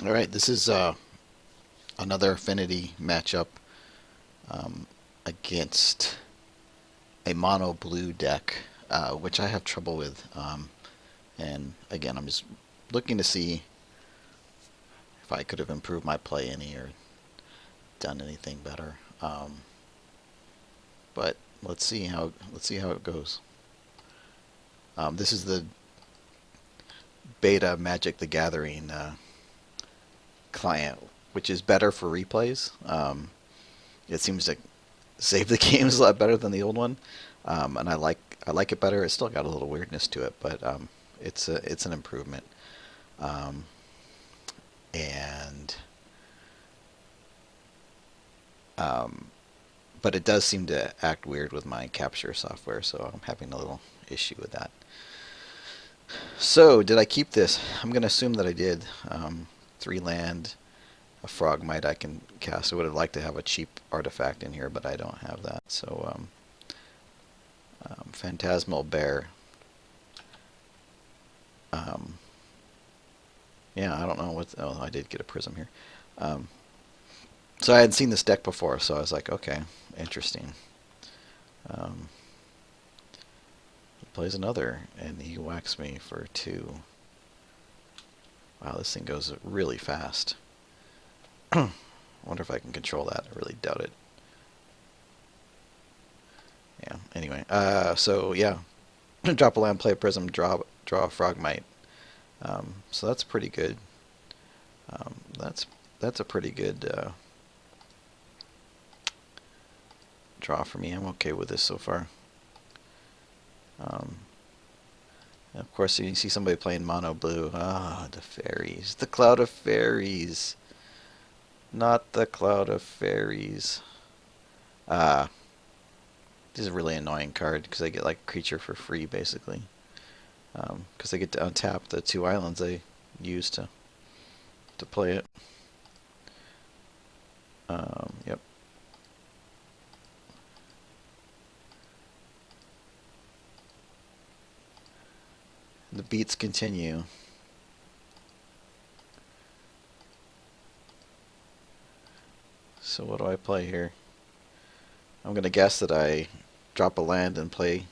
All right, this is another Affinity matchup um, against a mono blue deck, which I have trouble with. And again, I'm just looking to see if I could have improved my play any or done anything better. But let's see how it goes. This is the beta Magic the Gathering client, which is better for replays. It seems to save the games a lot better than the old one, and I like it better. It's still got a little weirdness to it, but it's an improvement. Um, and um, but it does seem to act weird with my capture software, so I'm having a little issue with that. So did I keep this? I'm going to assume that I did. 3 land, a Frogmite I can cast. I would have liked to have a cheap artifact in here, but I don't have that. So Phantasmal Bear. Um, yeah, I don't know what. Oh, I did get a prism here. Um, so I hadn't seen this deck before, so I was like, okay, interesting. Um, he plays another, and he whacks me for 2. Wow, this thing goes really fast. I wonder if I can control that. I really doubt it. Yeah. Anyway, so yeah, drop a land, play a prism, draw a Frogmite. So that's pretty good. Um, that's that's a pretty good draw for me. I'm okay with this so far. Um, and of course, you see somebody playing mono blue. Ah, the fairies. The cloud of fairies. Not the cloud of fairies. Ah, this is a really annoying card because I get like creature for free basically. Because I get to untap the 2 islands I used to play it. Yep. The beats continue. So what do I play here? I'm gonna guess that I drop a land and play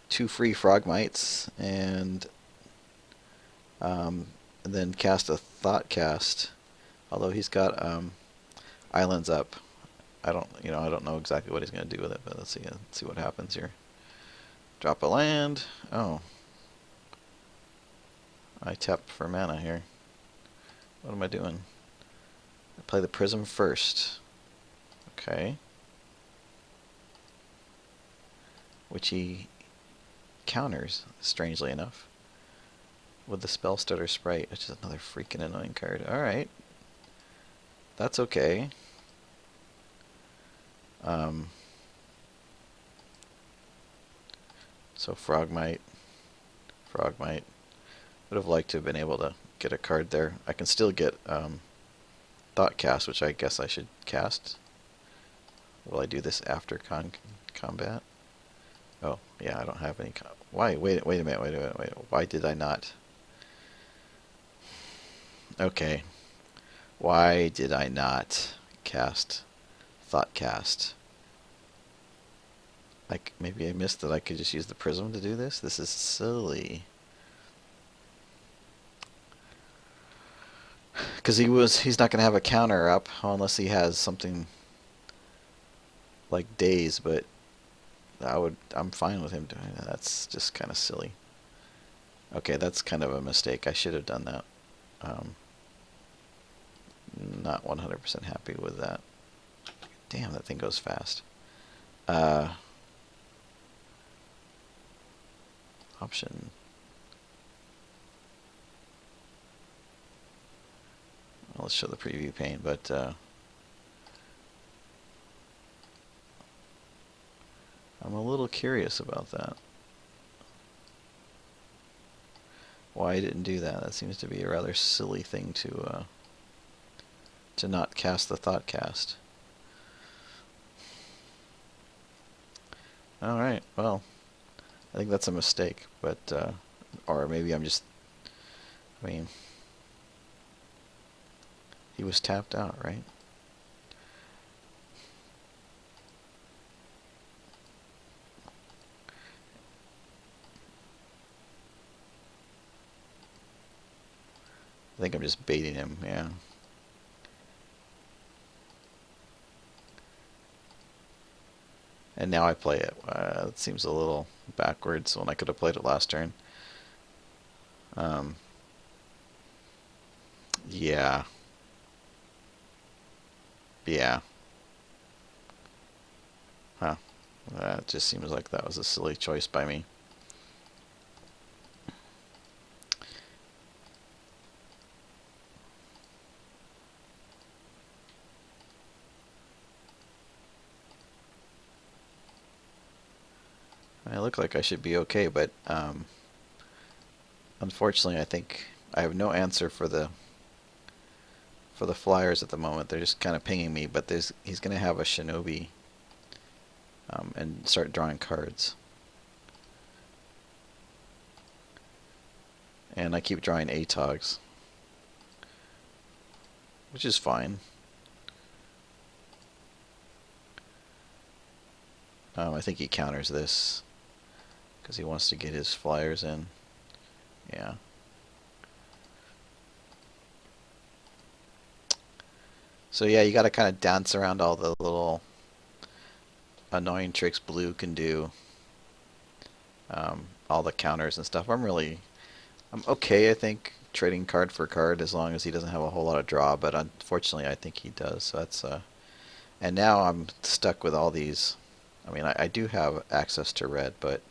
2 free Frogmites and then cast a Thought Cast. Although he's got islands up. I don't know exactly what he's gonna do with it, but let's see what happens here. Drop a land. Oh, I tapped for mana here. What am I doing? I play the Prism first. Okay. Which he counters, strangely enough, with the Spell Stutter Sprite, which is another freaking annoying card. Alright. That's okay. Um, so Frogmite. Would have liked to have been able to get a card there. I can still get Thought Cast, which I guess I should cast. Will I do this after combat? Oh, yeah, I don't have any. Why? Wait a minute. Wait. Why did I not? Okay. Why did I not cast Thought Cast? Like, maybe I missed that I could just use the Prism to do this? This is silly. Because he's not going to have a counter up unless he has something like Daze, but I'm fine with him doing that. That's just kind of silly. Okay, that's kind of a mistake. I should have done that. Um, not 100% happy with that. Damn, that thing goes fast. Uh, option. Well, let's show the preview pane, but I'm a little curious about that. Why I didn't do that? That seems to be a rather silly thing to not cast the Thought Cast. All right, well, I think that's a mistake, but or maybe I'm just. I mean, He was tapped out, right? I think I'm just baiting him, yeah. And now I play it. It seems a little backwards when I could have played it last turn. Um, yeah. Yeah. Huh. That just seems like that was a silly choice by me. I look like I should be okay, but unfortunately, I think I have no answer for the flyers at the moment. They're just kind of pinging me, but he's going to have a shinobi and start drawing cards. And I keep drawing ATOGs, which is fine. I think he counters this because he wants to get his flyers in. Yeah. So yeah, you got to kind of dance around all the little annoying tricks blue can do. All the counters and stuff. I'm okay, I think, trading card for card as long as he doesn't have a whole lot of draw, but unfortunately I think he does. So that's and now I'm stuck with all these. I mean, I do have access to red, but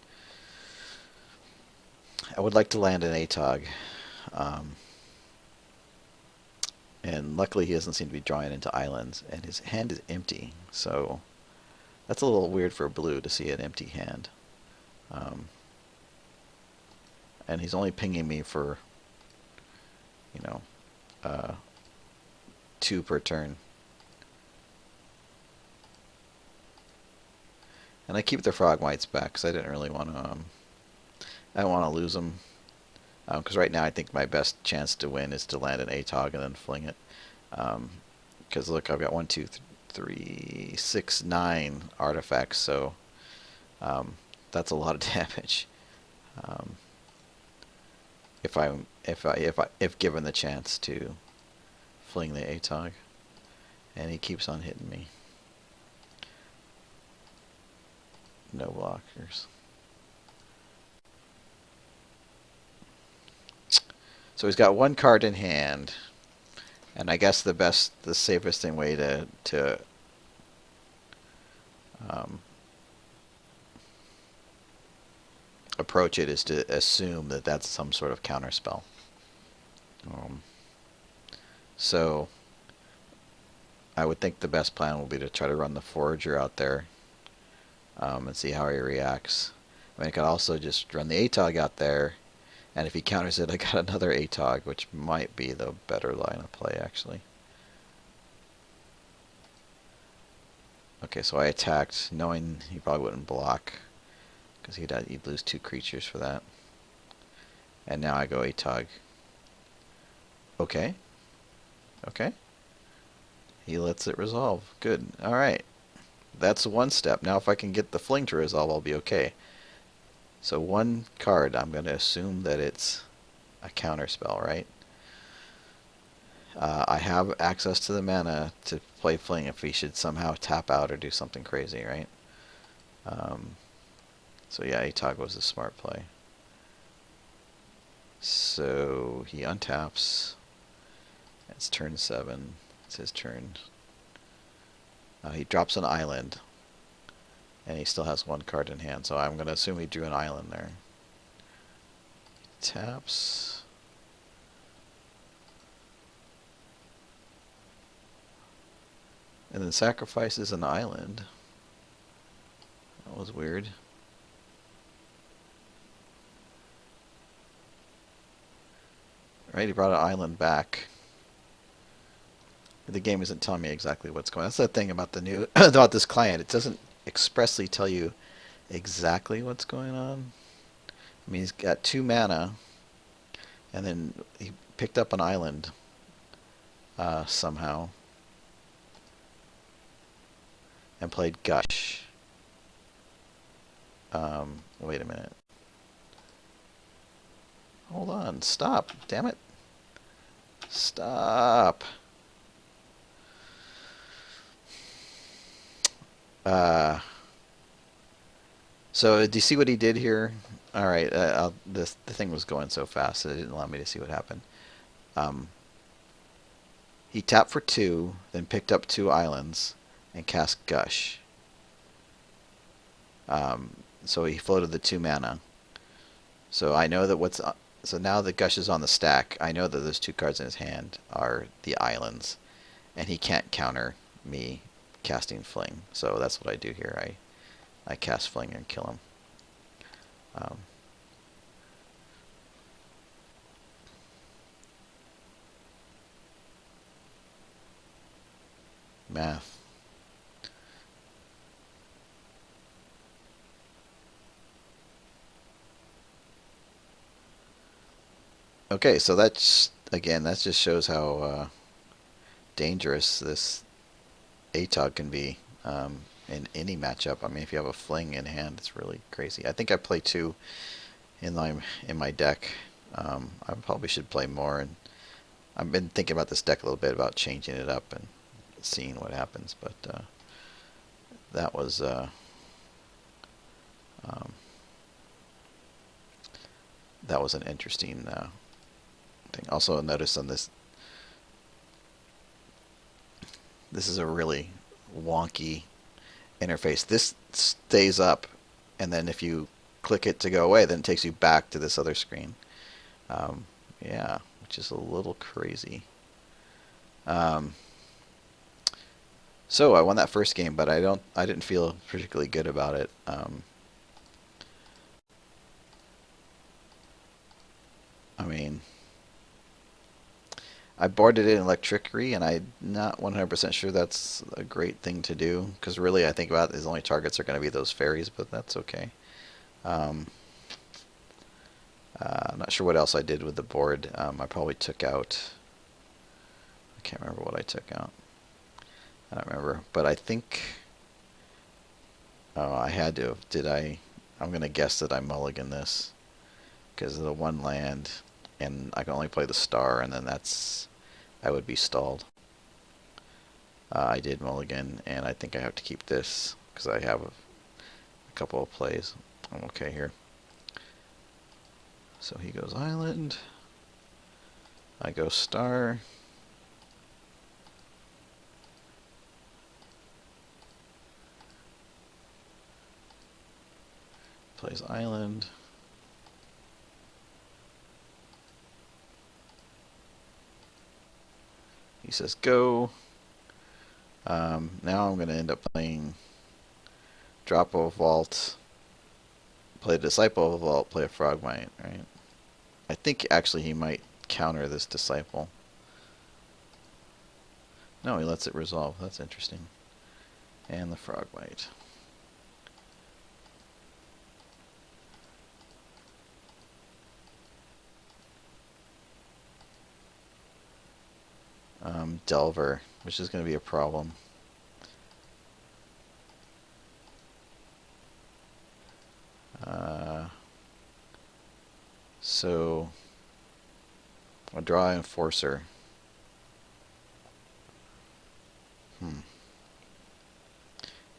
I would like to land an ATOG. Um, and luckily he doesn't seem to be drawing into islands, and his hand is empty, so that's a little weird for blue to see an empty hand. Um, and he's only pinging me for, you know, 2 per turn. And I keep the frog whites back because I didn't really want to. I don't want to lose them. Because right now I think my best chance to win is to land an ATOG and then fling it. Because look, I've got 1, 2, 3, 6, 9 artifacts, so that's a lot of damage. Um, if given the chance to fling the ATOG, and he keeps on hitting me. No blockers. So he's got 1 card in hand, and I guess the safest way to um, approach it is to assume that that's some sort of counter spell. So I would think the best plan will be to try to run the Forager out there and see how he reacts. I mean, I could also just run the ATOG out there, and if he counters it, I got another ATOG, which might be the better line of play, actually. Okay, so I attacked, knowing he probably wouldn't block, because he'd lose 2 creatures for that. And now I go ATOG. Okay. Okay. He lets it resolve. Good. Alright. That's 1 step. Now if I can get the fling to resolve, I'll be okay. So 1 card, I'm going to assume that it's a counter spell, right? I have access to the mana to play fling if he should somehow tap out or do something crazy, right? So yeah, ATOG was a smart play. So he untaps. It's turn 7. It's his turn. He drops an island, and he still has 1 card in hand, so I'm going to assume he drew an island there. Taps. And then sacrifices an island. That was weird. Right, he brought an island back. The game isn't telling me exactly what's going on. That's the thing about the new about this client. It doesn't expressly tell you exactly what's going on. I mean, he's got 2 mana, and then he picked up an island somehow and played Gush. Wait a minute. Hold on. Stop. Damn it. Stop. Uh, so do you see what he did here? All right. The thing was going so fast that it didn't allow me to see what happened. Um, he tapped for 2, then picked up 2 islands and cast Gush. So he floated the 2 mana. So I know that so now that Gush is on the stack, I know that those 2 cards in his hand are the islands, and he can't counter me casting Fling. So that's what I do here. I cast Fling and kill him. Math. Okay, so that's again, that just shows how dangerous this ATOG can be in any matchup. I mean, if you have a Fling in hand, it's really crazy. I think I play 2 in my deck. I probably should play more, and I've been thinking about this deck a little bit about changing it up and seeing what happens. But that was that was an interesting thing. Also, notice on this is a really wonky interface. This stays up, and then if you click it to go away, then it takes you back to this other screen. Yeah, which is a little crazy. So I won that first game, but I didn't feel particularly good about it. I mean, I boarded it in Electricity, and I'm not 100% sure that's a great thing to do, because really I think about it, his only targets are going to be those fairies, but that's okay. I'm not sure what else I did with the board. I probably took out... I can't remember what I took out. I don't remember, but I think... Oh, I had to. Did I? I'm going to guess that I mulligan this, because of the 1 land, and I can only play the star, and then I would be stalled. I did mulligan, and I think I have to keep this, because I have a couple of plays. I'm okay here. So he goes island. I go star. Plays island. He says go. Now I'm going to end up playing drop a vault, play Disciple of a Vault, play a Frogmite, right? I think actually he might counter this Disciple. No, he lets it resolve. That's interesting. And the Frogmite. Delver, which is going to be a problem. So I'll draw Enforcer. And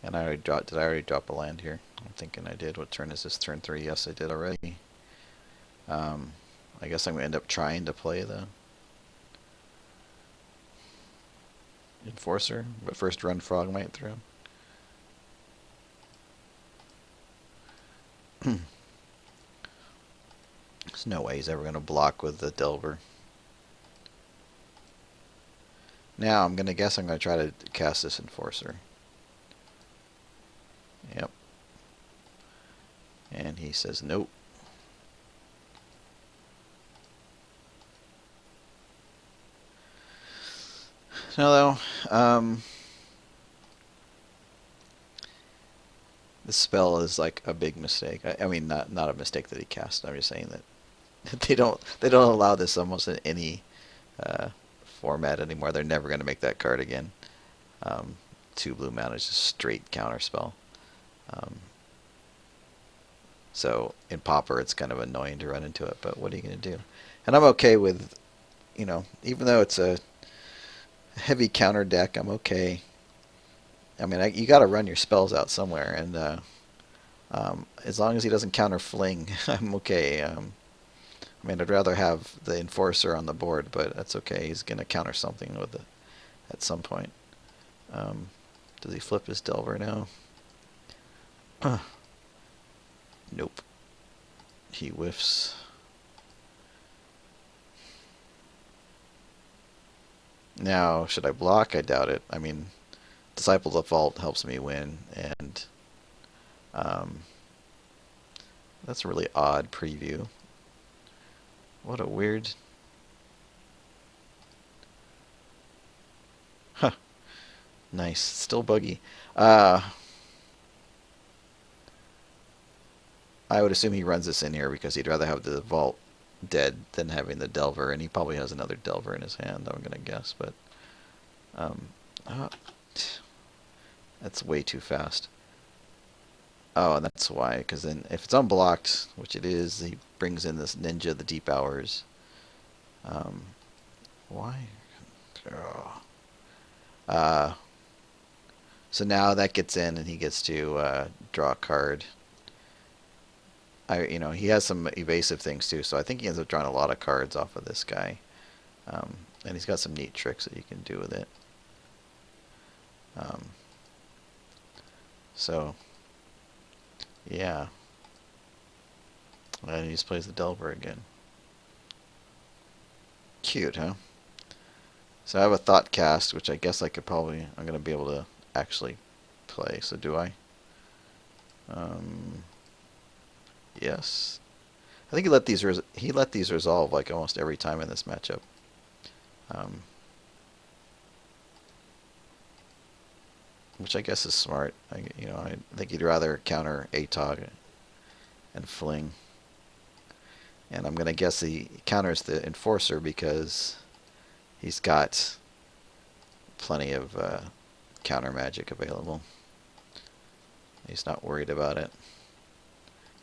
I already dropped. Did I already drop a land here? I'm thinking I did. What turn is this? Turn 3. Yes, I did already. I guess I'm going to end up trying to play the Enforcer, but first run Frogmite through. There's no way he's ever going to block with the Delver. Now I'm going to guess I'm going to try to cast this Enforcer. Yep. And he says nope. No, though. The spell is like a big mistake. I mean, not a mistake that he cast. I'm just saying that they don't allow this almost in any format anymore. They're never going to make that card again. Um, 2 blue mana is just straight counterspell. Um, so in Pauper, it's kind of annoying to run into it, but what are you going to do? And I'm okay with, even though it's a heavy counter deck, I'm okay. I mean, you got to run your spells out somewhere, and as long as he doesn't counter fling, I'm okay. I mean, I'd rather have the enforcer on the board, but that's okay. He's going to counter something with it at some point. Does he flip his Delver now? Nope. He whiffs. Now, should I block? I doubt it. I mean, Disciples of Vault helps me win, and um, that's a really odd preview. What a weird... Huh. Nice. Still buggy. I would assume he runs this in here because he'd rather have the Vault dead than having the Delver, and he probably has another Delver in his hand, I'm going to guess, but... Um, uh, that's way too fast. Oh, and that's why, because then if it's unblocked, which it is, he brings in this Ninja, the Deep Hours. Why? Oh. So now that gets in, and he gets to draw a card. He has some evasive things too, so I think he ends up drawing a lot of cards off of this guy. And he's got some neat tricks that you can do with it. So, yeah. And he just plays the Delver again. Cute, huh? So I have a Thought Cast, which I guess I'm going to be able to actually play. So do I? Yes. I think he let these resolve like almost every time in this matchup. Which I guess is smart. I think he'd rather counter ATOG and fling. And I'm going to guess he counters the Enforcer because he's got plenty of counter magic available. He's not worried about it.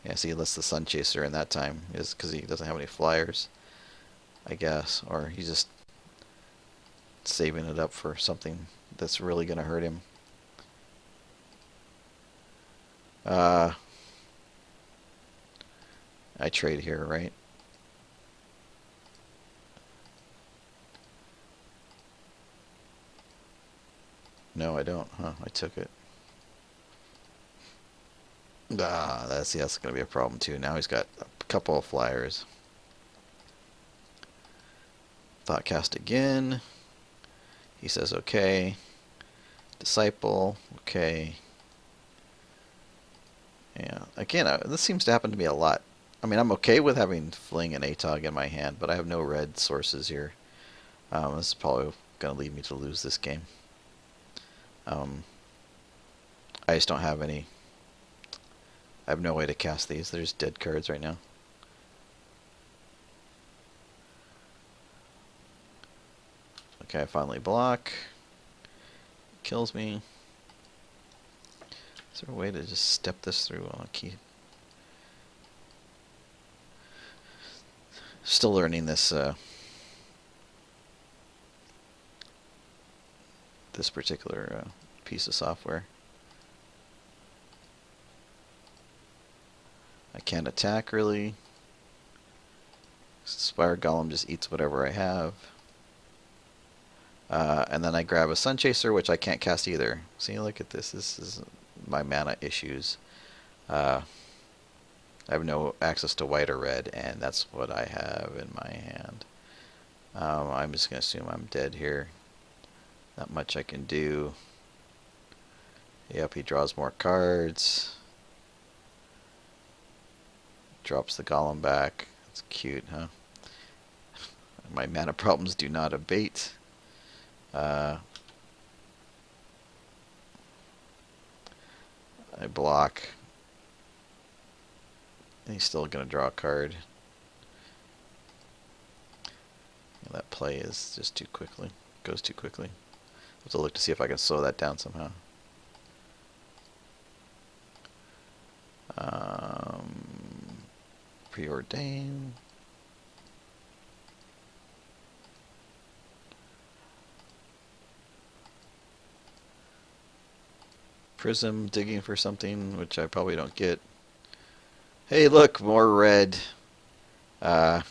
Yeah, so he lists the Sun Chaser in that time is because he doesn't have any flyers, I guess. Or he's just saving it up for something that's really going to hurt him. I trade here, right? No, I don't. Huh, I took it. That's going to be a problem too. Now he's got a couple of flyers. Thoughtcast again. He says okay. Disciple, okay. Yeah, again, this seems to happen to me a lot. I mean, I'm okay with having Fling and ATOG in my hand, but I have no red sources here. This is probably going to lead me to lose this game. I just don't have any. I have no way to cast these. They're just dead cards right now. Okay, I finally block. Kills me. Is there a way to just step this through on a key? Still learning this this particular piece of software. I can't attack really. Spire Golem just eats whatever I have. And then I grab a Sun Chaser, which I can't cast either. See, look at this. This is my mana issues. I have no access to white or red, and that's what I have in my hand. I'm just going to assume I'm dead here. Not much I can do. Yep, he draws more cards. Drops the Golem back. That's cute, huh? My mana problems do not abate. I block. And he's still going to draw a card. That play is just too quickly. Goes too quickly. I have to look to see if I can slow that down somehow. Preordain. Prism, digging for something, which I probably don't get. Hey, look, more red. I'm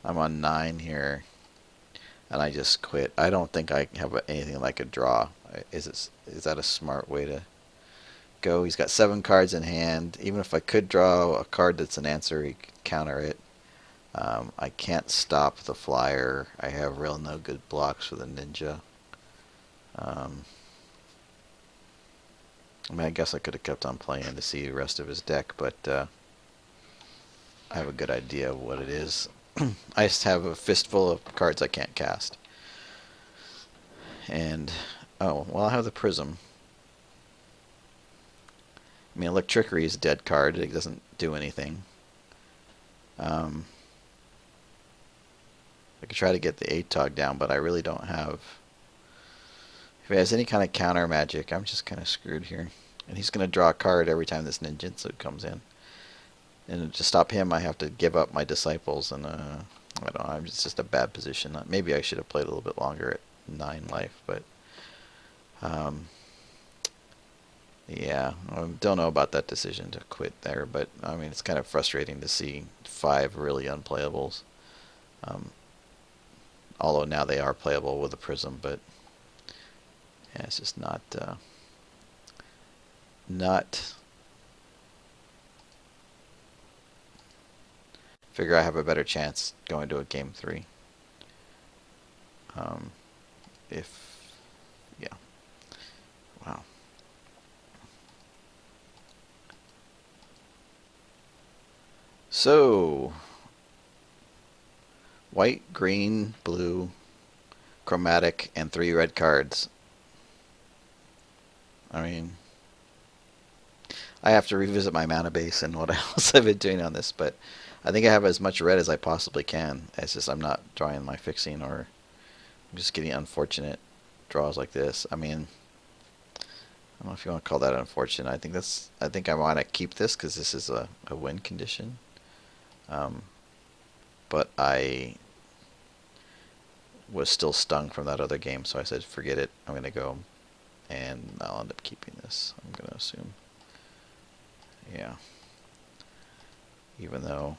on 9 here, and I just quit. I don't think I have anything like a draw. Is that a smart way to go? He's got 7 cards in hand. Even if I could draw a card that's an answer, he could counter it. I can't stop the flyer. I have real no good blocks for the ninja. I mean, I guess I could have kept on playing to see the rest of his deck, but I have a good idea of what it is. I just have a fistful of cards I can't cast. And, oh, well, I have the Prism. I mean, Electrickery is a dead card. It doesn't do anything. I could try to get the ATOG down, but I really don't have... If he has any kind of counter magic, I'm just kind of screwed here. And he's going to draw a card every time this ninjutsu comes in. And to stop him, I have to give up my disciples, and I don't know, it's just a bad position. Maybe I should have played a little bit longer at 9 life, but yeah, I don't know about that decision to quit there, but I mean, it's kind of frustrating to see 5 really unplayables. Although now they are playable with a Prism, but yeah, it's just not figure I have a better chance going to a game 3. Yeah. Wow. So, white, green, blue, chromatic, and 3 red cards. I mean, I have to revisit my mana base and what else I've been doing on this, but I think I have as much red as I possibly can. It's just I'm not drawing my fixing, or I'm just getting unfortunate draws like this. I mean, I don't know if you want to call that unfortunate. I think I want to keep this because this is a win condition. But I was still stung from that other game, so I said, forget it. I'm going to go, and I'll end up keeping this, I'm going to assume. Yeah. Even though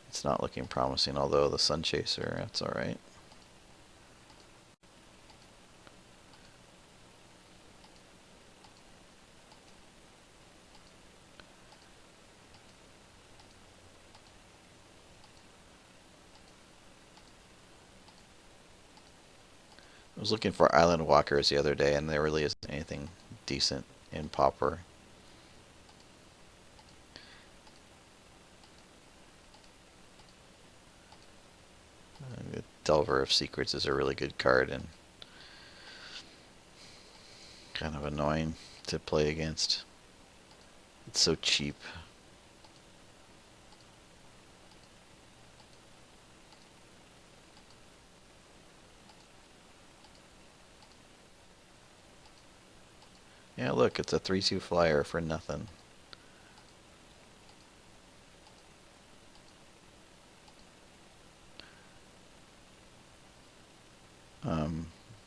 it's not looking promising, although the Sun Chaser, that's alright. I was looking for Island Walkers the other day, and there really isn't anything decent in Pauper. The Delver of Secrets is a really good card, and kind of annoying to play against. It's so cheap. Yeah, look, it's a 3/2 flyer for nothing.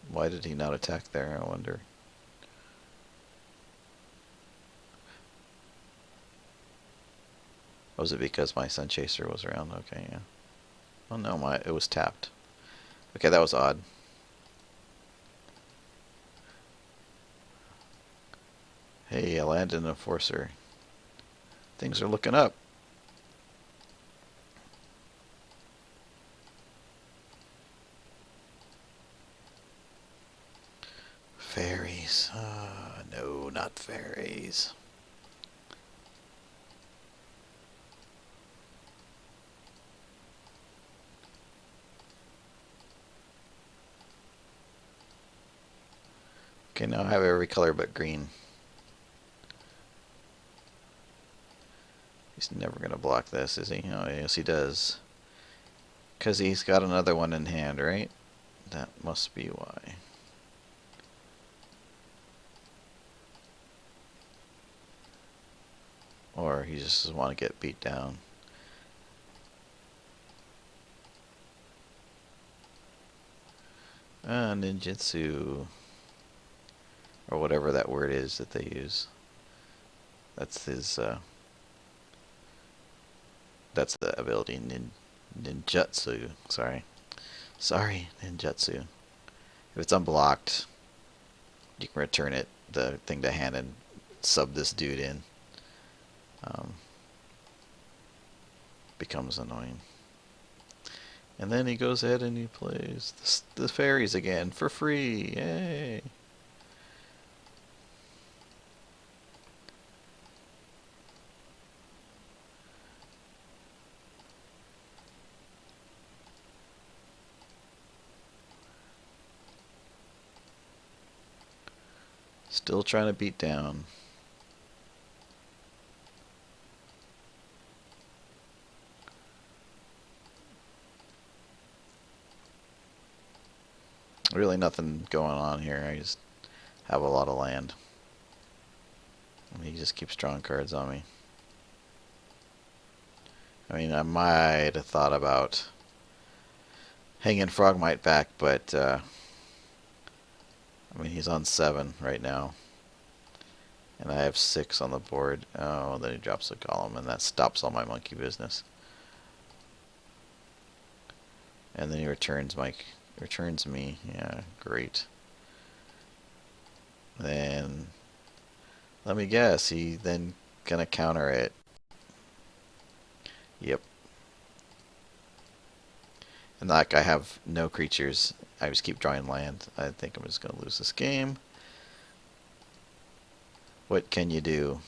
Why did he not attack there, I wonder? Was it because my Sun Chaser was around? Okay, yeah. Oh no, it was tapped. Okay, that was odd. Hey, I landed an Enforcer. Things are looking up. Fairies. No, not fairies. Okay, now I have every color but green. He's never going to block this, is he? Oh, yes, he does. Because he's got another one in hand, right? That must be why. Or he just doesn't want to get beat down. Ninjutsu. Or whatever that word is that they use. That's his, that's the ability, ninjutsu. Sorry, ninjutsu. If it's unblocked, you can return it, the thing to hand, and sub this dude in. Becomes annoying. And then he goes ahead and he plays the fairies again for free. Yay! Still trying to beat down. Really nothing going on here. I just have a lot of land. And he just keeps drawing cards on me. I mean, I might have thought about hanging Frogmite back, but I mean, he's on 7 right now. And I have 6 on the board. Oh, then he drops a column, and that stops all my monkey business. And then he returns me. Yeah, great. Then, let me guess, he then gonna counter it. Yep. And like I have no creatures, I just keep drawing land. I think I'm just gonna lose this game. What can you do?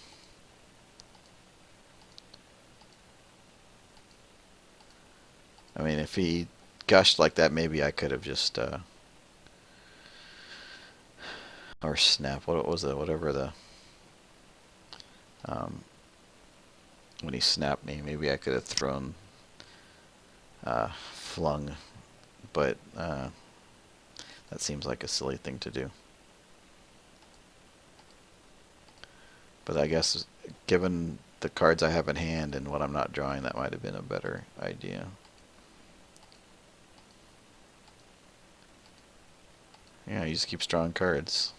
I mean, if he gushed like that, maybe I could have just, or snap. What was it? Whatever the, when he snapped me, maybe I could have flung, but that seems like a silly thing to do. But I guess given the cards I have in hand and what I'm not drawing, that might have been a better idea. Yeah, he just keeps drawing cards.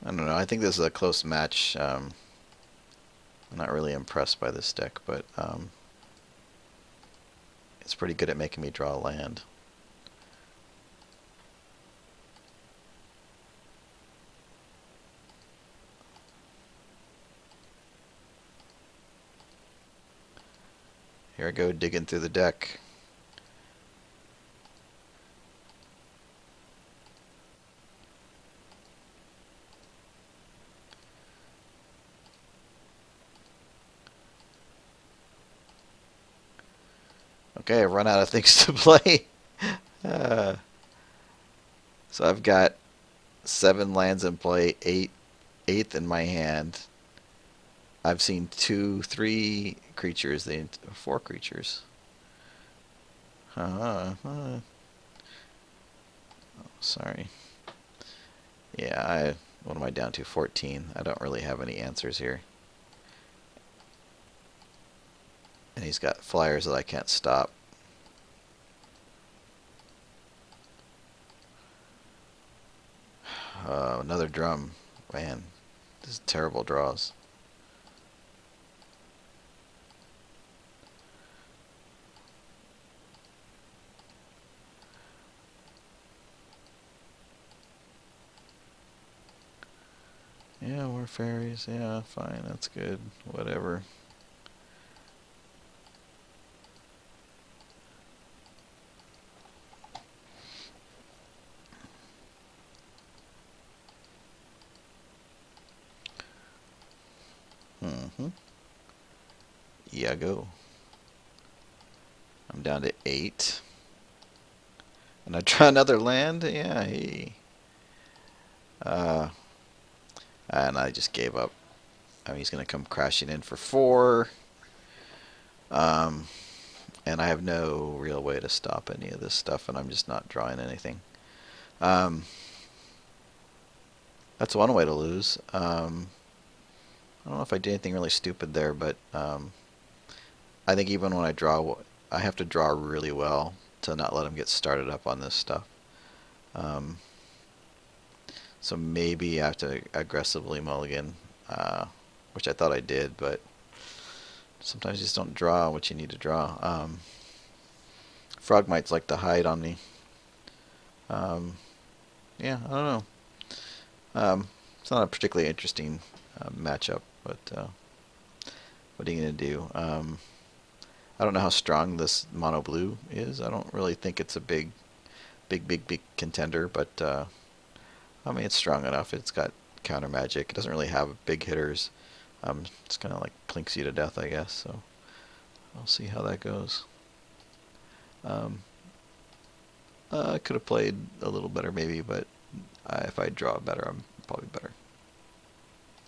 I don't know. I think this is a close match. I'm not really impressed by this deck, but it's pretty good at making me draw land. Here I go digging through the deck. Okay, I've run out of things to play. So I've got 7 lands in play, 8th in my hand. I've seen 2, 3 creatures, 4 creatures. Oh, sorry. Yeah, what am I down to? 14. I don't really have any answers here. And he's got flyers that I can't stop. Another drum. Man, this is terrible draws. Yeah, more fairies. Yeah, fine. That's good. Whatever. Yeah, go. I'm down to 8. And I try another land? Yeah, hey. And I just gave up. I mean, he's going to come crashing in for 4. Um, and I have no real way to stop any of this stuff, and I'm just not drawing anything. Um, that's one way to lose. I don't know if I did anything really stupid there, but I think even when I draw, I have to draw really well to not let him get started up on this stuff. Um, so maybe I have to aggressively mulligan, which I thought I did, but sometimes you just don't draw what you need to draw. Frogmites like to hide on me. Yeah, I don't know. It's not a particularly interesting matchup, but what are you going to do? I don't know how strong this mono blue is. I don't really think it's a big contender, but I mean, it's strong enough. It's got counter magic. It doesn't really have big hitters. It's kind of like plinks you to death, I guess. So I'll see how that goes. I could have played a little better maybe, but if I draw better, I'm probably better.